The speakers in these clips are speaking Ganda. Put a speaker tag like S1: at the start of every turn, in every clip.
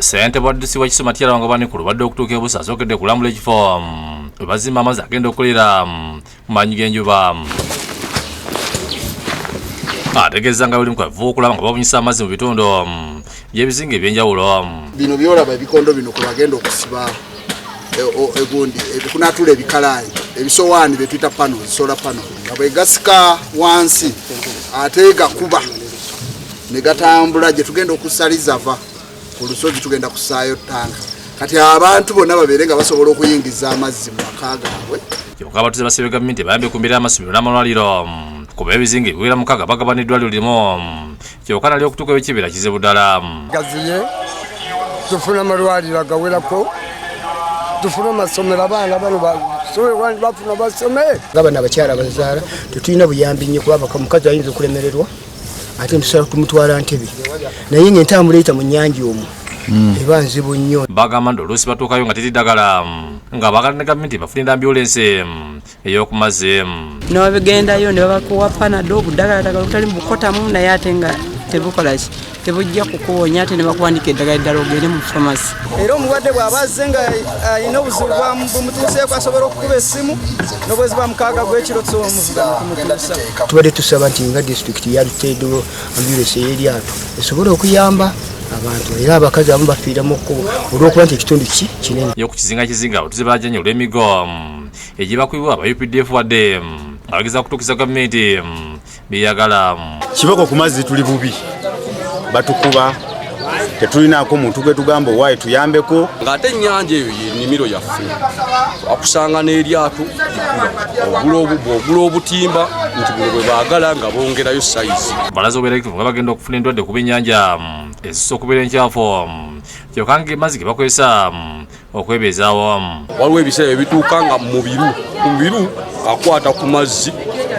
S1: ssentebe wa DDC wa Kisoma Tyala Wangabani ku lubadde okutuuka ebusa azookedde kulambula ekifo we bazimba amazzi agenda okukolera mu maanyi g'enjuba. Ategeeza nga buli mukavu okulaba nga babunyisa amazzi mu bitundu by'ebizinga ebyenjawulo.
S2: Bino byolaba ebikondo bino kwe bagenda okusiba egundi ebikunatula ebikalayi ebisowaani bye tuyita panels, solar panels nga bwe gasika wansi ate gakuba ne gatambula gye tugenda okusaliza va ku lusozi tugenda kusaayo tanka kati abantu bonna babeere nga basobola okuyingiza amazzi mu maka gaabwe.
S1: Kyokka abatuuze basabye gavumenti ebayambe okumbira amasomero n'amalwaliro kuba ebizinga ebiwera mukaaga bagabana eddwaliro limu kyokka nali okutuuka ekibeera kizibu ddala.
S3: Gaziye tufuna amalwaliro agawerako, tufuna amasomero abaana bano bafuna basome ng'abaana abakyala abazaala tetulina buyambi nnyo kuba omukazi ayinza okulemererwa ate ntusobola tumutwala Ntebe naye ng'entambula eyita mu nnyanja omwo eba nzibu nnyo.
S1: Bagamba nti oluusi batuukayo nga teri ddagala nga baagala ne gavumenti bafunira ambyulensi ey'oku mazzi.
S4: N'obigendayo ne babakuwa panado obuddagala ddagala obutali bukotamu naye ate nga tebukola ki tebujja kukuwonya ate ne bakuwandika eddagala eddala ogende mu famasi.
S5: Era omulwadde bw'aba azze nga alina obuzibu bumutuuseeko asobola okukuba essimu n'obwezi bwa mukaaga gw'ekiro ky'omuvuga tumutuusa.
S3: Tubadde tusaba nti nga disitulikiti yatuteedewo ambyulensi ey'eryato esobole okuyamba abantu era abakazi abamu bafiiramu olw'okuba nti ekitundu kinene.
S1: Yo ku kizinga abatuuze bajjanye olw'emigo egibakubibwa aba UPDF wadde abageza kutuukiza gavumenti byeyagala.
S6: Kiboko ku mazzi tuli bubi batukuba tetulinaako muntu gwe tugamba owaayi tuyambeko
S7: ng'ate ennyanja eyo y'ennimiro yaffe akusanga n'eryato ogula obutimba nti buno bwe baagala nga bongerayo sayizi.
S1: Balaza obeerekivu nga bagenda okufuna endwadde kuba ennyanja ezisa okubeera enkyafu kyokka ng'emazzi ge bakozesa okwebeezaawo.
S7: Waliwo ebiseera ebituuka nga mu biru akwata ku mazzi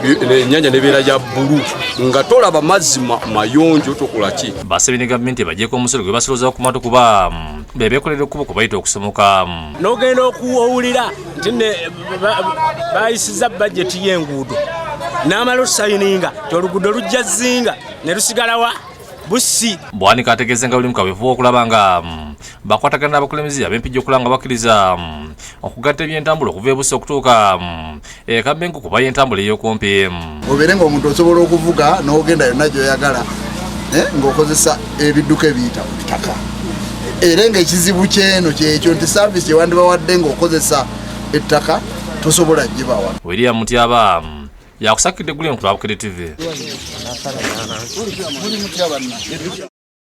S7: ennyanja nebeera ya bbulu nga tolaba mazzi mayonjo tokola ki.
S1: Basabye ne gavumenti bagyeko omusolo gwe basolooza ku mato kuba bebeekolera ekkubo ku bayita okusomoka.
S8: N'ogenda okuwulira nti bayisiza bajeti y'enguudo n'amala osayininga oluguudo lujja Zinga ne lusigalawa Bussi.
S1: Bwanika ategeeza nga buli mukaweevu okulaba nga bakwatagana n'abakulembeze ab'empijja okulaba nga bakkiriza okugatta ebyentambula okuva e Bussi okutuuka e Kabengo kuba y'entambula ey'okumpi.
S2: Obeere ng'omuntu osobola okuvuga n'ogenda yonna gy'oyagala ng'okozesa ebidduka ebiyita ku ttaka. Era ng'ekizibu kyeno kyekyo nti saavisi gye wandibawadde ng'okozesa ettaka tosobola ggibawa.
S1: William Mutyaba yakusakidde Gulemu ku Lwabukere TV.